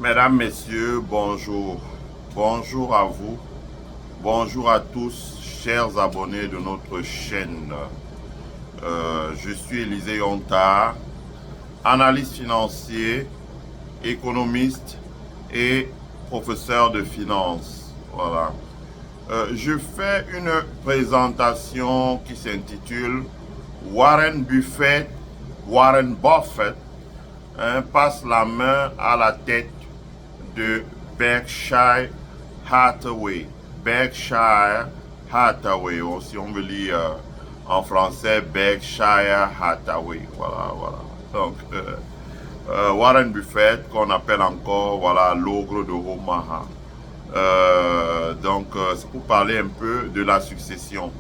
Mesdames, Messieurs, bonjour. Bonjour à vous. Bonjour à tous, chers abonnés de notre chaîne. Je suis Élisée Yonta, analyste financier, économiste et professeur de finance. Voilà. Je fais une présentation qui s'intitule Warren Buffett, Warren Buffett passe la main à la tête de Berkshire Hathaway. Berkshire Hathaway, ou si on veut lire en français, Berkshire Hathaway. Voilà, voilà. Donc, Warren Buffett, qu'on appelle encore, voilà, l'ogre de Omaha. C'est pour parler un peu de la succession.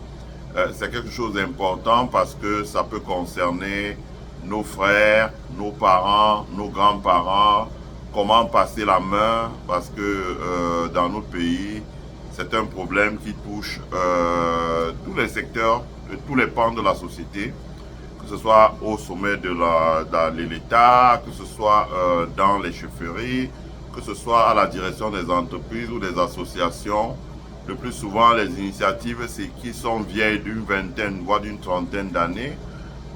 C'est quelque chose d'important parce que ça peut concerner nos frères, nos parents, nos grands-parents, comment passer la main, parce que dans notre pays, c'est un problème qui touche tous les secteurs, tous les pans de la société, que ce soit au sommet de l'État, que ce soit dans les chefferies, que ce soit à la direction des entreprises ou des associations. Le plus souvent, les initiatives, c'est qui sont vieilles d'une vingtaine, voire d'une trentaine d'années,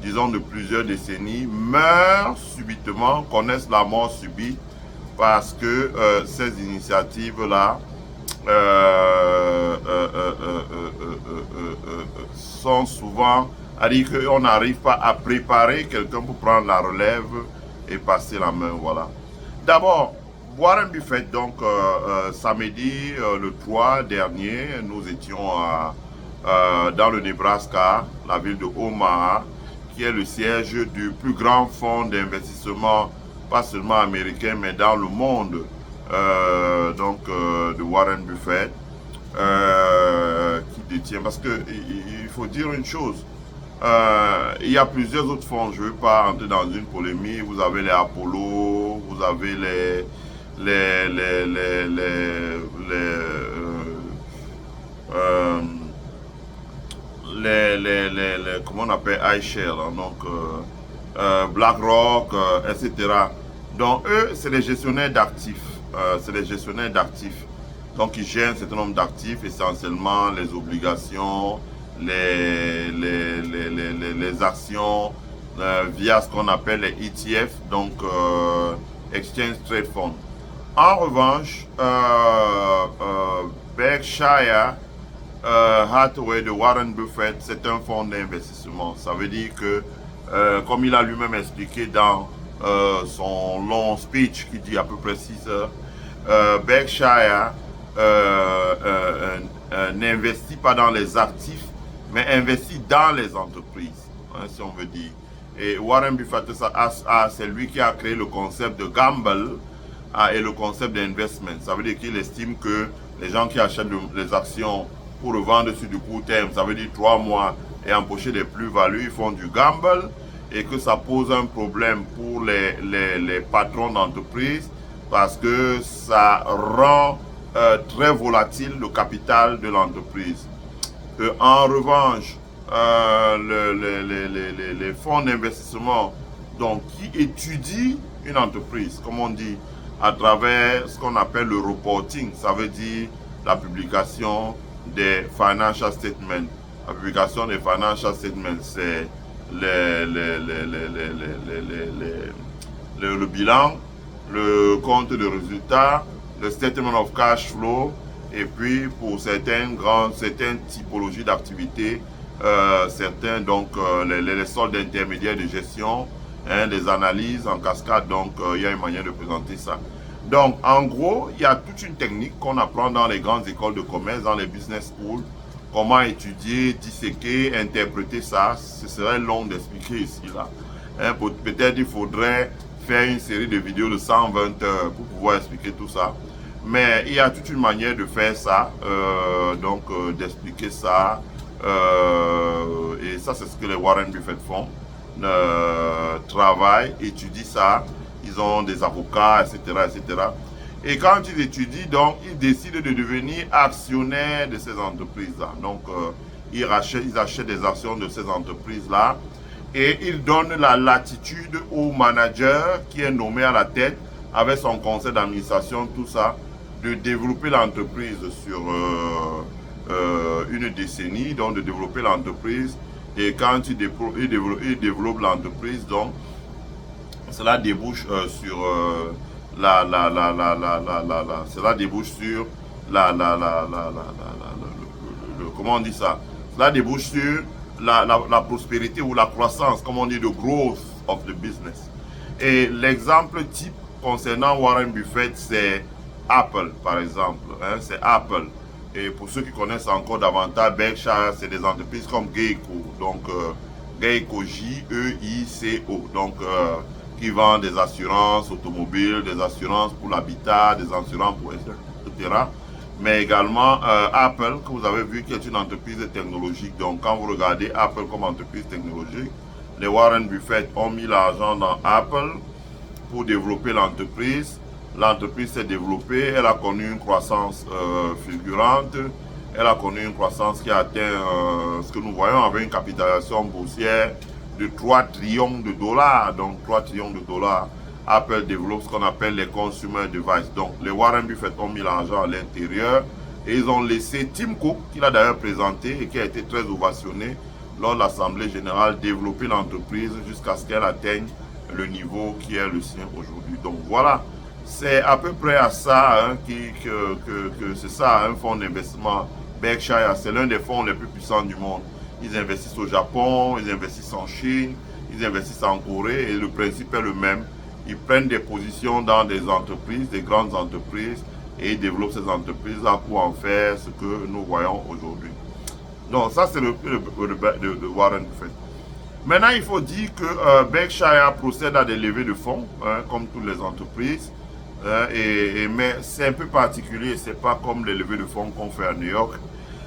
disons de plusieurs décennies, meurent subitement, connaissent la mort subite, parce que ces initiatives-là sont souvent, à dire qu'on n'arrive pas à préparer quelqu'un pour prendre la relève et passer la main, voilà. D'abord, Warren Buffett, donc samedi le 3 dernier, nous étions dans le Nebraska, la ville de Omaha, qui est le siège du plus grand fonds d'investissement, pas seulement américain, mais dans le monde, de Warren Buffett, qui détient, parce qu'il faut dire une chose, il y a plusieurs autres fonds, je ne veux pas entrer dans une polémique, vous avez les Apollo, vous avez les, les, les, les, les, euh, comment on appelle iShare, hein, donc BlackRock, etc. Donc eux, c'est les gestionnaires d'actifs. C'est les gestionnaires d'actifs. Donc ils gèrent un certain nombre d'actifs, essentiellement les obligations, les actions via ce qu'on appelle les ETF, donc Exchange Trade Fund. En revanche, Berkshire Hathaway de Warren Buffett, c'est un fonds d'investissement. Ça veut dire que, comme il a lui-même expliqué dans son long speech qui dit à peu près 6 heures, Berkshire n'investit pas dans les actifs, mais investit dans les entreprises, hein, si on veut dire. Et Warren Buffett, c'est lui qui a créé le concept de gamble et le concept d'investment. Ça veut dire qu'il estime que les gens qui achètent les actions pour revendre sur du court terme, ça veut dire 3 mois, et empocher des plus-values, ils font du gamble, et que ça pose un problème pour les patrons d'entreprise, parce que ça rend très volatile le capital de l'entreprise. En revanche, les fonds d'investissement donc, qui étudient une entreprise, comme on dit, à travers ce qu'on appelle le reporting, ça veut dire la publication des financial statements. La publication des financial statements, c'est le bilan, le compte de résultats, le statement of cash flow, et puis pour certaines typologies d'activités, certains, donc les soldes intermédiaires de gestion, hein, les analyses en cascade, donc il y a une manière de présenter ça. Donc, en gros, il y a toute une technique qu'on apprend dans les grandes écoles de commerce, dans les business schools, comment étudier, disséquer, interpréter ça. Ce serait long d'expliquer ici, là. Hein, peut-être il faudrait faire une série de vidéos de 120 heures pour pouvoir expliquer tout ça. Mais il y a toute une manière de faire ça, d'expliquer ça. Et ça, c'est ce que les Warren Buffett font. Travaillent, étudient ça. Ils ont des avocats, etc., etc. Et quand ils étudient, donc, ils décident de devenir actionnaires de ces entreprises-là. Donc, ils achètent des actions de ces entreprises-là et ils donnent la latitude au manager qui est nommé à la tête avec son conseil d'administration, tout ça, de développer l'entreprise sur une décennie, donc de développer l'entreprise. Et quand il développe l'entreprise, donc cela débouche sur cela débouche sur comment on dit ça? Cela débouche sur la prospérité ou la croissance, comme on dit, the growth of the business. Et l'exemple type concernant Warren Buffett, c'est Apple, par exemple. Hein, c'est Apple. Et pour ceux qui connaissent encore davantage, Berkshire, c'est des entreprises comme Geico. Donc, Geico, J-E-I-C-O. Donc, qui vend des assurances automobiles, des assurances pour l'habitat, des assurances pour etc. Mais également Apple, que vous avez vu, qui est une entreprise technologique. Donc, quand vous regardez Apple comme entreprise technologique, les Warren Buffett ont mis l'argent dans Apple pour développer l'entreprise. L'entreprise s'est développée, elle a connu une croissance fulgurante, elle a connu une croissance qui a atteint ce que nous voyons avec une capitalisation boursière de 3 trillions de dollars. Donc 3 trillions de dollars. Apple développe ce qu'on appelle les consumer devices. Donc les Warren Buffett ont mis l'argent à l'intérieur et ils ont laissé Tim Cook, qu'il a d'ailleurs présenté et qui a été très ovationné lors de l'Assemblée générale, développer l'entreprise jusqu'à ce qu'elle atteigne le niveau qui est le sien aujourd'hui. Donc voilà, c'est à peu près à ça hein, que c'est ça un fonds d'investissement. Berkshire, c'est l'un des fonds les plus puissants du monde. Ils investissent au Japon, ils investissent en Chine, ils investissent en Corée et le principe est le même. Ils prennent des positions dans des entreprises, des grandes entreprises et ils développent ces entreprises-là pour en faire ce que nous voyons aujourd'hui. Donc ça c'est le de Warren Buffett. Maintenant il faut dire que Berkshire procède à des levées de fonds, hein, comme toutes les entreprises. Mais c'est un peu particulier, c'est pas comme les levées de fonds qu'on fait à New York.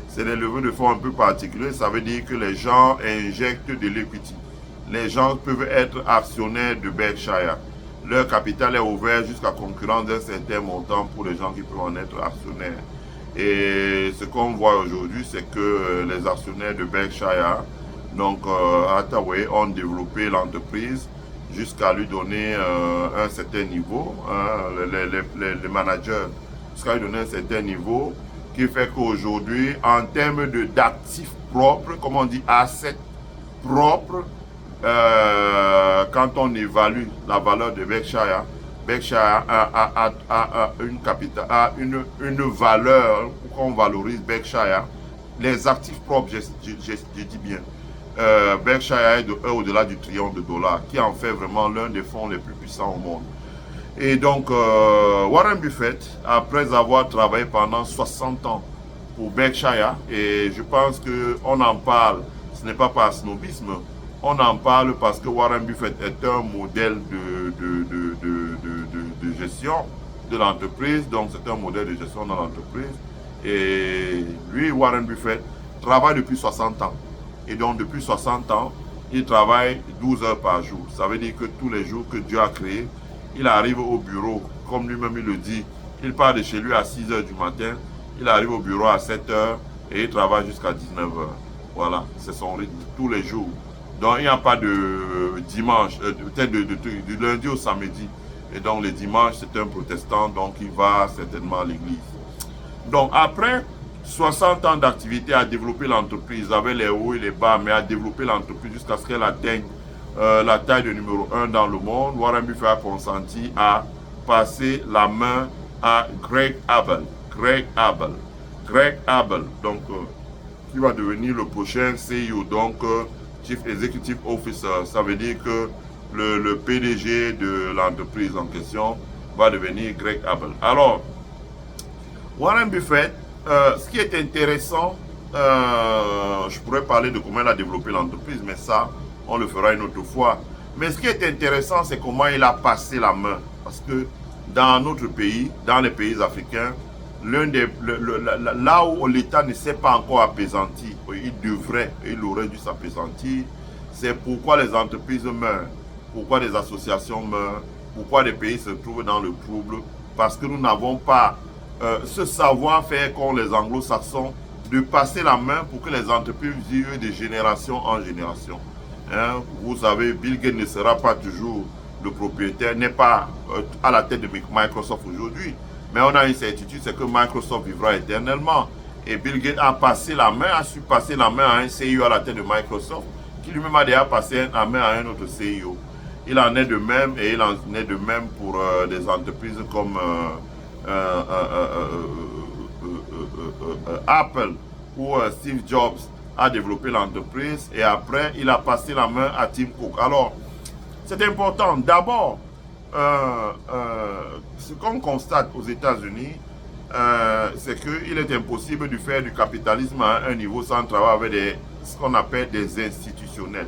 C'est des levées de fonds un peu particuliers, ça veut dire que les gens injectent de l'equity. Les gens peuvent être actionnaires de Berkshire. Leur capital est ouvert jusqu'à concurrence d'un certain montant pour les gens qui peuvent en être actionnaires. Et ce qu'on voit aujourd'hui, c'est que les actionnaires de Berkshire, donc Hathaway, ont développé l'entreprise jusqu'à lui donner un certain niveau, hein, les managers, jusqu'à lui donner un certain niveau, qui fait qu'aujourd'hui, en termes d'actifs propres, comme on dit, assets propres, quand on évalue la valeur de Berkshire, Berkshire a une valeur, pour qu'on valorise Berkshire, les actifs propres, je dis bien, Berkshire est au-delà du trillion de dollars, qui en fait vraiment l'un des fonds les plus puissants au monde. Et donc, Warren Buffett, après avoir travaillé pendant 60 ans pour Berkshire, et je pense qu'on en parle, ce n'est pas par snobisme, on en parle parce que Warren Buffett est un modèle de gestion de l'entreprise, donc c'est un modèle de gestion dans l'entreprise. Et lui, Warren Buffett, travaille depuis 60 ans. Et donc, depuis 60 ans, il travaille 12 heures par jour. Ça veut dire que tous les jours que Dieu a créé, il arrive au bureau, comme lui-même il le dit, il part de chez lui à 6 heures du matin, il arrive au bureau à 7 heures et il travaille jusqu'à 19 heures. Voilà, c'est son rythme tous les jours. Donc, il n'y a pas de dimanche, peut-être du lundi au samedi. Et donc, le dimanche, c'est un protestant, donc il va certainement à l'église. Donc, après 60 ans d'activité à développer l'entreprise, avec les hauts et les bas, mais à développer l'entreprise jusqu'à ce qu'elle atteigne la taille de numéro 1 dans le monde, Warren Buffett a consenti à passer la main à Greg Abel. Greg Abel, donc, qui va devenir le prochain CEO, donc Chief Executive Officer. Ça veut dire que le PDG de l'entreprise en question va devenir Greg Abel. Alors, Warren Buffett, ce qui est intéressant, je pourrais parler de comment il a développé l'entreprise, mais ça, on le fera une autre fois. Mais ce qui est intéressant, c'est comment il a passé la main. Parce que dans notre pays, dans les pays africains, là où l'État ne s'est pas encore apaisanti, il aurait dû s'apaisantir, c'est pourquoi les entreprises meurent, pourquoi des associations meurent, pourquoi des pays se trouvent dans le trouble, parce que nous n'avons pas ce savoir-faire qu'ont les anglo-saxons de passer la main pour que les entreprises vivent de génération en génération. Hein? Vous savez, Bill Gates ne sera pas toujours le propriétaire n'est pas à la tête de Microsoft aujourd'hui. Mais on a une certitude, c'est que Microsoft vivra éternellement. Et Bill Gates a passé la main, a su passer la main à un CEO à la tête de Microsoft, qui lui-même a déjà passé la main à un autre CEO. Il en est de même, et il en est de même pour des entreprises comme Apple, où Steve Jobs a développé l'entreprise et après il a passé la main à Tim Cook. Alors, c'est important. D'abord, ce qu'on constate aux États-Unis, c'est qu'il est impossible de faire du capitalisme à un niveau sans travailler avec ce qu'on appelle des institutionnels.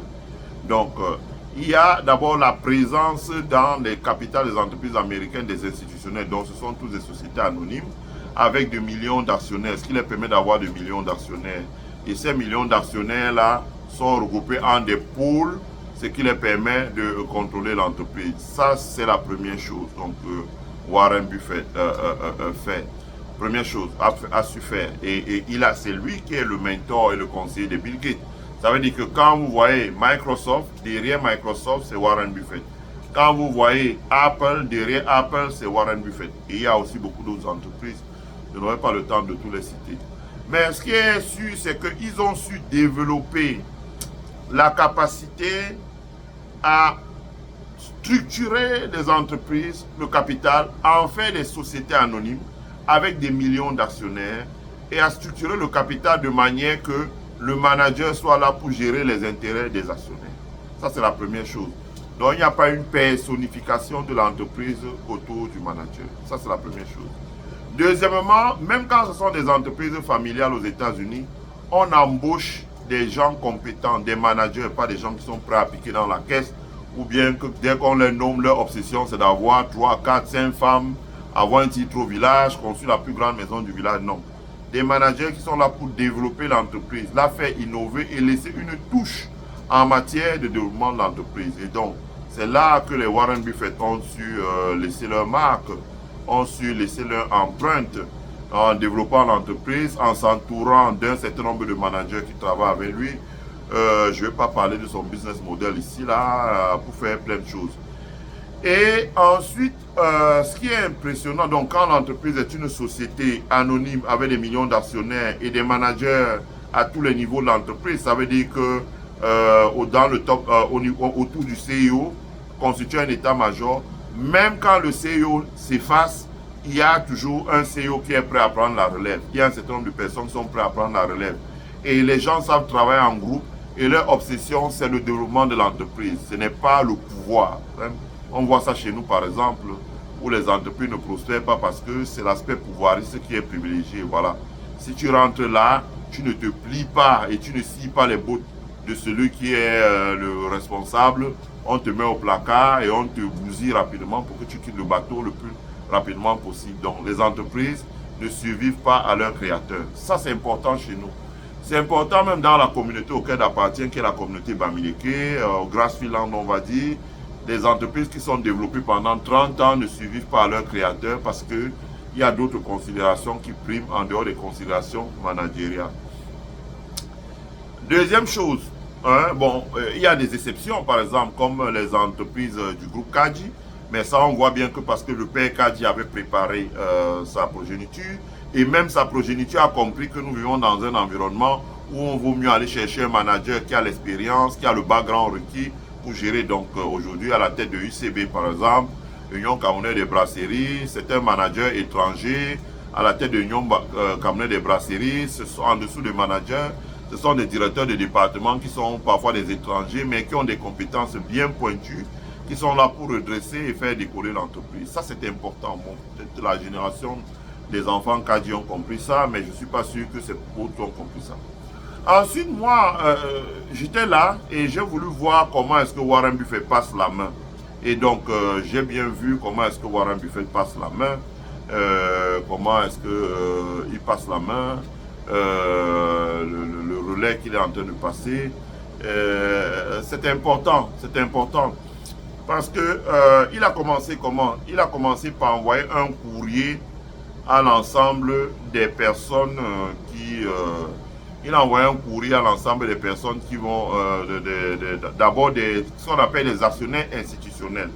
Donc, il y a d'abord la présence dans les capitales des entreprises américaines des institutionnels. Donc, ce sont toutes des sociétés anonymes avec des millions d'actionnaires, ce qui leur permet d'avoir des millions d'actionnaires. Et ces millions d'actionnaires-là sont regroupés en des pools, ce qui leur permet de contrôler l'entreprise. Ça, c'est la première chose. Donc, Warren Buffett fait. Première chose, a su faire. Et c'est lui qui est le mentor et le conseiller de Bill Gates. Ça veut dire que quand vous voyez Microsoft, derrière Microsoft, c'est Warren Buffett. Quand vous voyez Apple, derrière Apple, c'est Warren Buffett. Et il y a aussi beaucoup d'autres entreprises. Je n'aurai pas le temps de tous les citer. Mais ce qui est sûr, c'est qu'ils ont su développer la capacité à structurer des entreprises, le capital, à en faire des sociétés anonymes avec des millions d'actionnaires et à structurer le capital de manière que le manager soit là pour gérer les intérêts des actionnaires. Ça, c'est la première chose. Donc, il n'y a pas une personnification de l'entreprise autour du manager. Ça, c'est la première chose. Deuxièmement, même quand ce sont des entreprises familiales aux États-Unis, on embauche des gens compétents, des managers, pas des gens qui sont prêts à piquer dans la caisse, ou bien que dès qu'on les nomme, leur obsession, c'est d'avoir 3, 4, 5 femmes, avoir un titre au village, construire la plus grande maison du village. Non. Des managers qui sont là pour développer l'entreprise, la faire innover et laisser une touche en matière de développement de l'entreprise. Et donc, c'est là que les Warren Buffett ont su laisser leur marque, ont su laisser leur empreinte en développant l'entreprise, en s'entourant d'un certain nombre de managers qui travaillent avec lui. Je ne vais pas parler de son business model ici, là, pour faire plein de choses. Et ensuite, ce qui est impressionnant, donc quand l'entreprise est une société anonyme avec des millions d'actionnaires et des managers à tous les niveaux de l'entreprise, ça veut dire que dans le top, autour du CEO, constitue un état-major, même quand le CEO s'efface, il y a toujours un CEO qui est prêt à prendre la relève. Il y a un certain nombre de personnes qui sont prêtes à prendre la relève. Et les gens savent travailler en groupe et leur obsession, c'est le développement de l'entreprise. Ce n'est pas le pouvoir. On voit ça chez nous, par exemple, où les entreprises ne prospèrent pas parce que c'est l'aspect pouvoiriste qui est privilégié. Voilà. Si tu rentres là, tu ne te plies pas et tu ne scies pas les bottes de celui qui est le responsable. On te met au placard et on te bousille rapidement pour que tu quittes le bateau le plus rapidement possible. Donc, les entreprises ne survivent pas à leur créateur. Ça, c'est important chez nous. C'est important même dans la communauté auquel j'appartiens, qui est la communauté Bamileke, Grassfield, on va dire. Des entreprises qui sont développées pendant 30 ans ne survivent pas à leur créateur parce qu'il y a d'autres considérations qui priment en dehors des considérations managériales. Deuxième chose, il y a des exceptions, par exemple, comme les entreprises du groupe Kadji, mais ça, on voit bien que parce que le père Kadji avait préparé sa progéniture, et même sa progéniture a compris que nous vivons dans un environnement où on vaut mieux aller chercher un manager qui a l'expérience, qui a le background requis pour gérer. Donc aujourd'hui, à la tête de UCB, par exemple, Union Camerounaise des Brasseries, c'est un manager étranger. À la tête de l'Union Camerounaise des Brasseries, en dessous des managers, ce sont des directeurs de département qui sont parfois des étrangers, mais qui ont des compétences bien pointues, qui sont là pour redresser et faire décoller l'entreprise. Ça, c'est important. Bon, peut-être la génération des enfants Kadji ont compris ça, mais je ne suis pas sûr que c'est d'autres qui ont compris ça. Ensuite, moi, j'étais là et j'ai voulu voir comment est-ce que Warren Buffett passe la main. Et donc, j'ai bien vu comment est-ce que Warren Buffett passe la main, comment est-ce qu'il passe la main, le relais qu'il est en train de passer. C'est important, parce que il a commencé comment? Il a commencé par envoyer un courrier à l'ensemble des personnes il a envoyé un courrier à l'ensemble des personnes qui vont d'abord ce qu'on appelle les actionnaires institutionnels.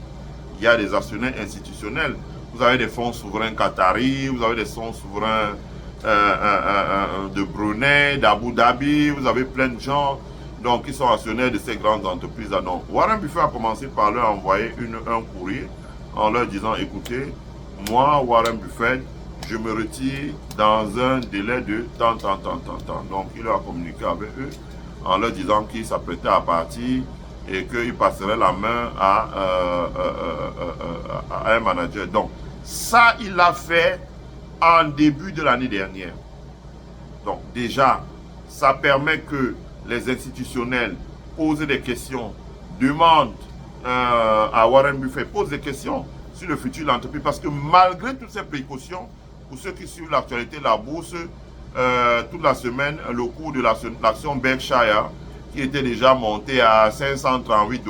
il y a des actionnaires institutionnels. Vous avez des fonds souverains qataris, vous avez des fonds souverains de Brunei, d'Abu Dhabi, vous avez plein de gens donc, qui sont actionnaires de ces grandes entreprises. Donc, Warren Buffett a commencé par leur envoyer un courrier en leur disant, écoutez, moi, Warren Buffett, je me retire dans un délai de tant. Donc, il a communiqué avec eux en leur disant qu'il s'apprêtait à partir et qu'il passerait la main à un manager. Donc, ça, il l'a fait en début de l'année dernière. Donc, déjà, ça permet que les institutionnels posent des questions, demandent à Warren Buffett, posent des questions sur le futur de l'entreprise. Parce que malgré toutes ces précautions, pour ceux qui suivent l'actualité de la bourse, toute la semaine, le cours de l'action Berkshire, qui était déjà monté à 538 $,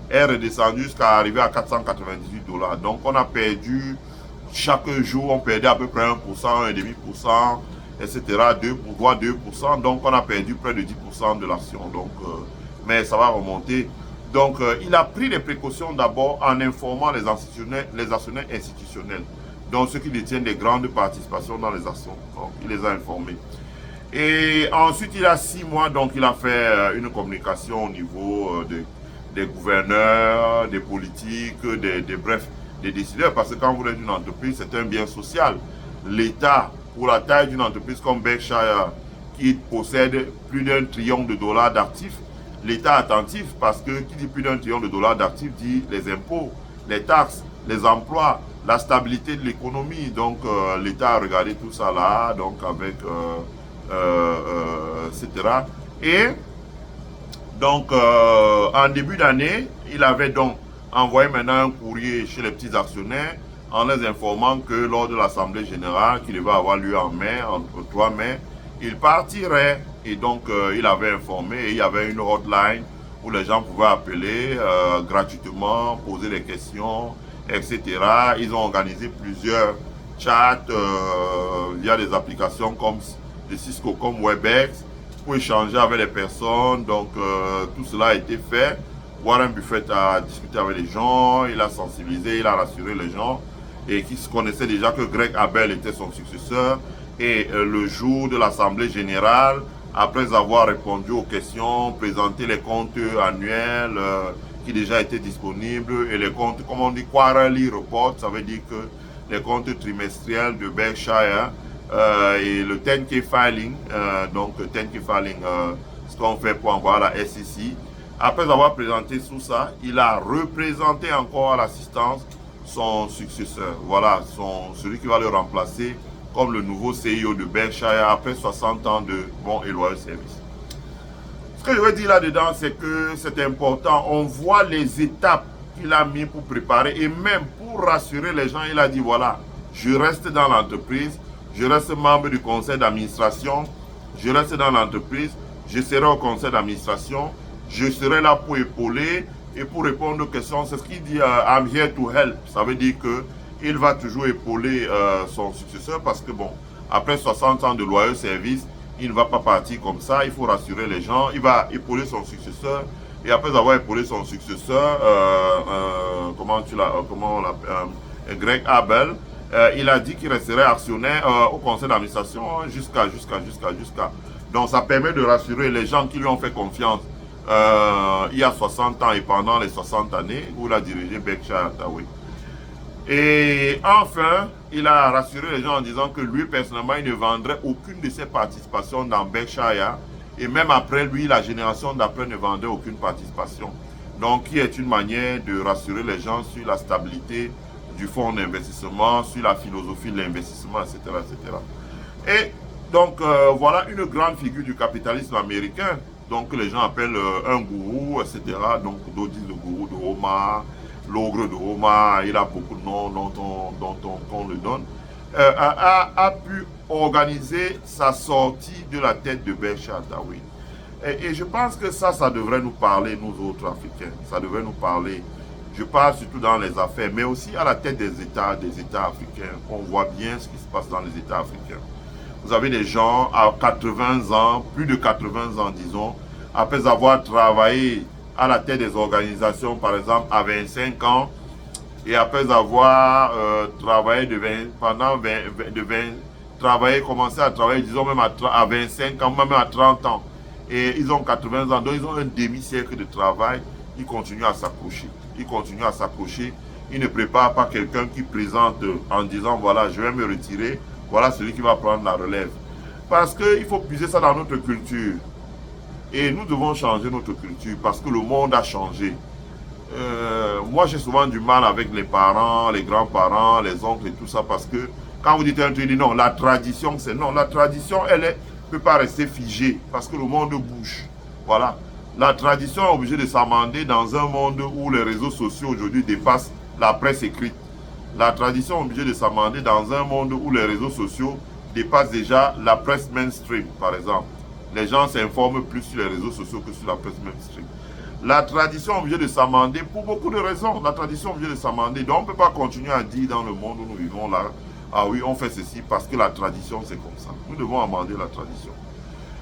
est redescendu jusqu'à arriver à 498 $. Donc, on a perdu, chaque jour, on perdait à peu près 1%, 1,5%, etc., voire 2%. Donc, on a perdu près de 10% de l'action. Donc, mais ça va remonter. Donc, il a pris des précautions d'abord en informant les actionnaires institutionnels, donc ceux qui détiennent des grandes participations dans les actions. Donc, il les a informés. Et ensuite, il y a 6 mois, donc il a fait une communication au niveau des gouverneurs, des politiques, bref, des décideurs. Parce que quand vous êtes une entreprise, c'est un bien social. L'État, pour la taille d'une entreprise comme Berkshire, qui possède plus d'1 trillion de dollars d'actifs, l'État attentif, parce que qui dit plus d'1 trillion de dollars d'actifs dit les impôts, les taxes, les emplois, la stabilité de l'économie. Donc, l'État a regardé tout ça là, donc avec... etc. Et donc, en début d'année, il avait donc envoyé maintenant un courrier chez les petits actionnaires en les informant que lors de l'Assemblée générale, qui devait avoir lieu en mai, entre 3 mai, il partirait. Et donc, il avait informé, et il y avait une hotline où les gens pouvaient appeler gratuitement, poser des questions, etc. Ils ont organisé plusieurs chats via des applications comme de Cisco, comme Webex, pour échanger avec les personnes. Donc, tout cela a été fait. Warren Buffett a discuté avec les gens, il a sensibilisé, il a rassuré les gens, et qui se connaissaient déjà que Greg Abel était son successeur. Et le jour de l'Assemblée générale, après avoir répondu aux questions, présenté les comptes annuels qui déjà étaient disponibles, et les comptes, comme on dit, quarterly report, ça veut dire que les comptes trimestriels de Berkshire, et le 10K filing, donc 10K filing, ce qu'on fait pour envoyer à la SEC. Après avoir présenté tout ça, il a représenté encore à l'assistance son successeur. Voilà, celui qui va le remplacer comme le nouveau CEO de Berkshire après 60 ans de bons et loyaux services. Ce que je veux dire là-dedans, c'est que c'est important. On voit les étapes qu'il a mis pour préparer, et même pour rassurer les gens, il a dit voilà, je reste dans l'entreprise, je reste membre du conseil d'administration, je reste dans l'entreprise, je serai au conseil d'administration, je serai là pour épauler et pour répondre aux questions. C'est ce qu'il dit, I'm here to help. Ça veut dire qu'il va toujours épauler son successeur, parce que bon, après 60 ans de loyaux services, il ne va pas partir comme ça. Il faut rassurer les gens. Il va épauler son successeur. Et après avoir épaulé son successeur, Greg Abel, il a dit qu'il resterait actionnaire au conseil d'administration jusqu'à. Donc ça permet de rassurer les gens qui lui ont fait confiance il y a 60 ans et pendant les 60 années où il a dirigé Berkshire Hathaway. Et enfin, il a rassuré les gens en disant que lui, personnellement, il ne vendrait aucune de ses participations dans Berkshire. Et même après lui, la génération d'après ne vendait aucune participation. Donc, qui est une manière de rassurer les gens sur la stabilité du fonds d'investissement, sur la philosophie de l'investissement, etc., etc. Et donc, voilà une grande figure du capitalisme américain, donc les gens appellent un gourou, etc. Donc, d'autres disent le gourou de Omaha, l'ogre de Omaha, il a beaucoup de noms dont on le donne, a pu organiser sa sortie de la tête de Berkshire Hathaway. Et je pense que ça devrait nous parler, nous autres Africains. Ça devrait nous parler. Je parle surtout dans les affaires, mais aussi à la tête des États africains. On voit bien ce qui se passe dans les États africains. Vous avez des gens à 80 ans, plus de 80 ans, disons, après avoir travaillé à la tête des organisations, par exemple, à 25 ans, Et après avoir travaillé commencé à travailler, disons même à 25 ans, même à 30 ans, et ils ont 80 ans, donc ils ont un demi-siècle de travail, ils continuent à s'accrocher. Ils continuent à s'accrocher. Ils ne préparent pas quelqu'un qui présente en disant, voilà, je vais me retirer, voilà celui qui va prendre la relève. Parce qu'il faut puiser ça dans notre culture. Et nous devons changer notre culture parce que le monde a changé. Moi, j'ai souvent du mal avec les parents, les grands-parents, les oncles et tout ça parce que quand vous dites un truc, non, la tradition, c'est non. La tradition, elle ne peut pas rester figée parce que le monde bouge. Voilà. La tradition est obligée de s'amender dans un monde où les réseaux sociaux aujourd'hui dépassent la presse écrite. La tradition est obligée de s'amender dans un monde où les réseaux sociaux dépassent déjà la presse mainstream, par exemple. Les gens s'informent plus sur les réseaux sociaux que sur la presse mainstream. La tradition est obligée de s'amender pour beaucoup de raisons. La tradition est obligée de s'amender. Donc on ne peut pas continuer à dire dans le monde où nous vivons là, ah oui, on fait ceci parce que la tradition c'est comme ça. Nous devons amender la tradition.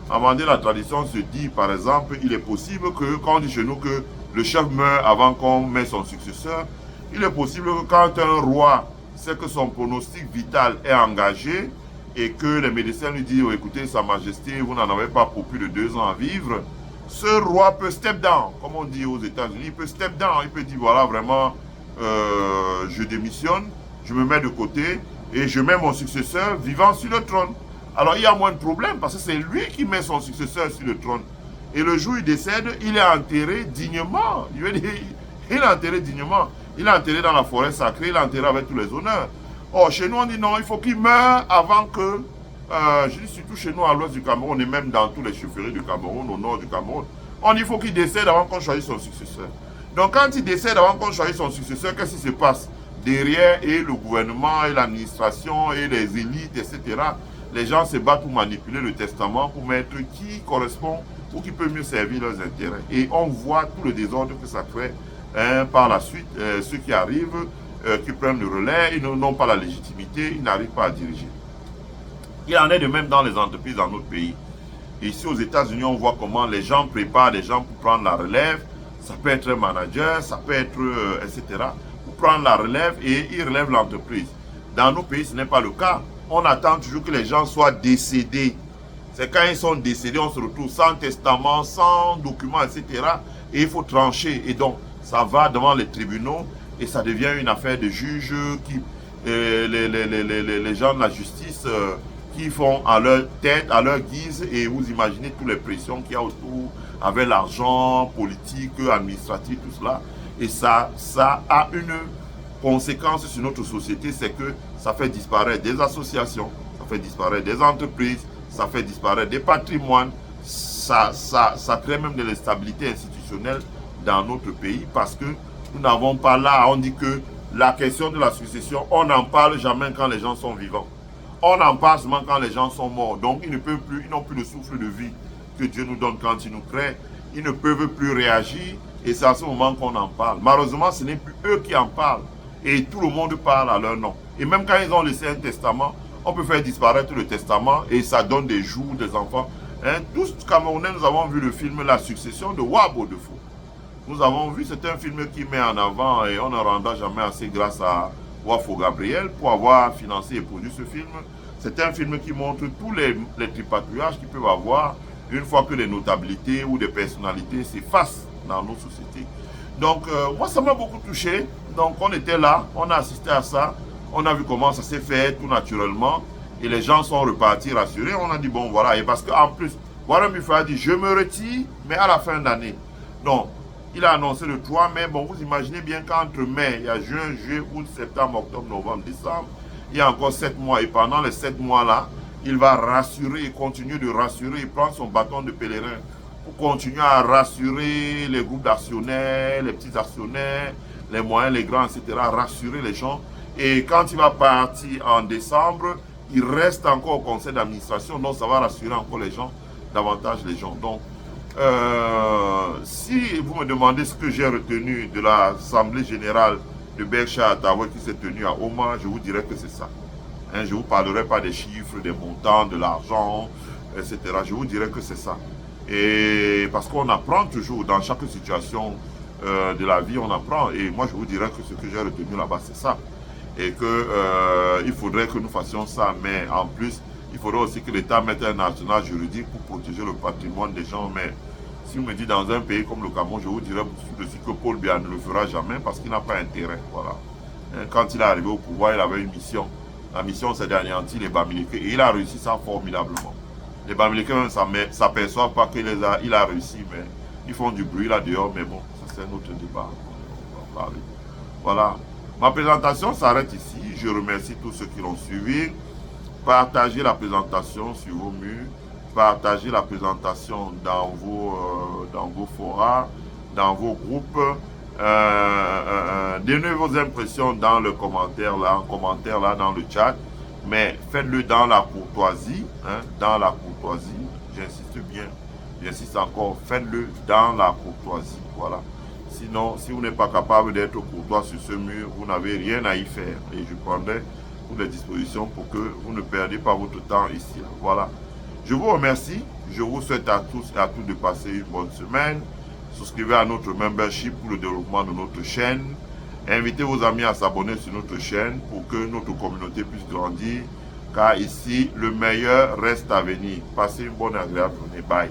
Amender la tradition se dit, par exemple, il est possible que, quand on dit chez nous que le chef meurt avant qu'on mette son successeur, il est possible que quand un roi sait que son pronostic vital est engagé et que les médecins lui disent, oh, écoutez, Sa Majesté, vous n'en avez pas pour plus de 2 ans à vivre, ce roi peut step down, comme on dit aux États-Unis, il peut step down, il peut dire, voilà, vraiment, je démissionne, je me mets de côté et je mets mon successeur vivant sur le trône. Alors il y a moins de problèmes parce que c'est lui qui met son successeur sur le trône. Et le jour où il décède, il est enterré dignement. Il est enterré dignement. Il est enterré dans la forêt sacrée, il est enterré avec tous les honneurs. Or, chez nous, on dit non, il faut qu'il meure avant que... je dis surtout chez nous à l'ouest du Cameroun et même dans tous les chefferies du Cameroun, au nord du Cameroun. On dit il faut qu'il décède avant qu'on choisisse son successeur. Donc quand il décède avant qu'on choisisse son successeur, qu'est-ce qui se passe? Derrière, et le gouvernement, et l'administration, et les élites, etc., les gens se battent pour manipuler le testament, pour mettre qui correspond ou qui peut mieux servir leurs intérêts. Et on voit tout le désordre que ça crée par la suite. Ceux qui arrivent, qui prennent le relais, ils n'ont pas la légitimité, ils n'arrivent pas à diriger. Il en est de même dans les entreprises dans notre pays. Ici aux États-Unis, on voit comment les gens préparent des gens pour prendre la relève. Ça peut être un manager, ça peut être, etc. Pour prendre la relève et ils relèvent l'entreprise. Dans nos pays, ce n'est pas le cas. On attend toujours que les gens soient décédés. C'est quand ils sont décédés, on se retrouve sans testament, sans document, etc. Et il faut trancher. Et donc, ça va devant les tribunaux et ça devient une affaire de juges qui, les gens de la justice qui font à leur tête, à leur guise. Et vous imaginez toutes les pressions qu'il y a autour avec l'argent politique, administratif, tout cela. Et ça a une conséquence sur notre société, c'est que ça fait disparaître des associations, ça fait disparaître des entreprises, ça fait disparaître des patrimoines, ça crée même de l'instabilité institutionnelle dans notre pays parce que nous n'avons pas là, on dit que la question de la succession, on n'en parle jamais quand les gens sont vivants. On en parle seulement quand les gens sont morts. Donc ils ne peuvent plus, ils n'ont plus le souffle de vie que Dieu nous donne quand il nous crée. Ils ne peuvent plus réagir et c'est à ce moment qu'on en parle. Malheureusement, ce n'est plus eux qui en parlent. Et tout le monde parle à leur nom. Et même quand ils ont laissé un testament, on peut faire disparaître le testament et ça donne des jours, des enfants. Hein, tous Camerounais, nous avons vu le film La Succession de Wabo de Fou. Nous avons vu, c'est un film qui met en avant et on ne rendra jamais assez grâce à Wafo Gabriel pour avoir financé et produit ce film. C'est un film qui montre tous les tripatouillages qu'ils peuvent avoir une fois que les notabilités ou des personnalités s'effacent dans nos sociétés. Donc, moi, ça m'a beaucoup touché. Donc, on était là, on a assisté à ça. On a vu comment ça s'est fait tout naturellement. Et les gens sont repartis rassurés. On a dit, bon, voilà. Et parce qu'en plus, Warren Buffett a dit, je me retire, mais à la fin d'année. Donc, il a annoncé le 3 mai. Bon, vous imaginez bien qu'entre mai, il y a juin, juillet, août, septembre, octobre, novembre, décembre. Il y a encore 7 mois. Et pendant les 7 mois-là, il va rassurer et continuer de rassurer. Il prend son bâton de pèlerin pour continuer à rassurer les groupes d'actionnaires, les petits actionnaires, les moyens, les grands, etc. Rassurer les gens. Et quand il va partir en décembre, il reste encore au conseil d'administration. Donc, ça va rassurer encore les gens, davantage les gens. Donc, si vous me demandez ce que j'ai retenu de l'Assemblée générale de Berkshire Hathaway qui s'est tenue à Oman, je vous dirais que c'est ça. Hein, je ne vous parlerai pas des chiffres, des montants, de l'argent, etc. Je vous dirais que c'est ça. Et parce qu'on apprend toujours dans chaque situation de la vie, on apprend. Et moi, je vous dirais que ce que j'ai retenu là-bas, c'est ça. Et que il faudrait que nous fassions ça. Mais en plus, il faudrait aussi que l'État mette un arsenal juridique pour protéger le patrimoine des gens. Mais si vous me dites dans un pays comme le Cameroun, je vous dirais dessus que Paul Biya ne le fera jamais parce qu'il n'a pas intérêt. Voilà. Quand il est arrivé au pouvoir, il avait une mission. La mission, c'est d'anéantir les Bamileke. Et il a réussi ça formidablement. Les Bamileke ne s'aperçoivent pas qu'il a réussi, mais ils font du bruit là dehors. Mais bon, ça c'est un autre débat. On va parler. Voilà. Ma présentation s'arrête ici. Je remercie tous ceux qui l'ont suivi. Partagez la présentation sur vos murs. Partagez la présentation dans vos forums, dans vos groupes. Donnez vos impressions dans le commentaire là, dans le chat. Mais faites-le dans la courtoisie. Hein, dans la courtoisie. J'insiste bien. J'insiste encore. Faites-le dans la courtoisie. Voilà. Sinon, si vous n'êtes pas capable d'être courtois sur ce mur, vous n'avez rien à y faire. Et je prendrai toutes les dispositions pour que vous ne perdiez pas votre temps ici. Voilà. Je vous remercie. Je vous souhaite à tous et à toutes de passer une bonne semaine. Souscrivez à notre membership pour le développement de notre chaîne. Invitez vos amis à s'abonner sur notre chaîne pour que notre communauté puisse grandir. Car ici, le meilleur reste à venir. Passez une bonne et agréable journée. Bye.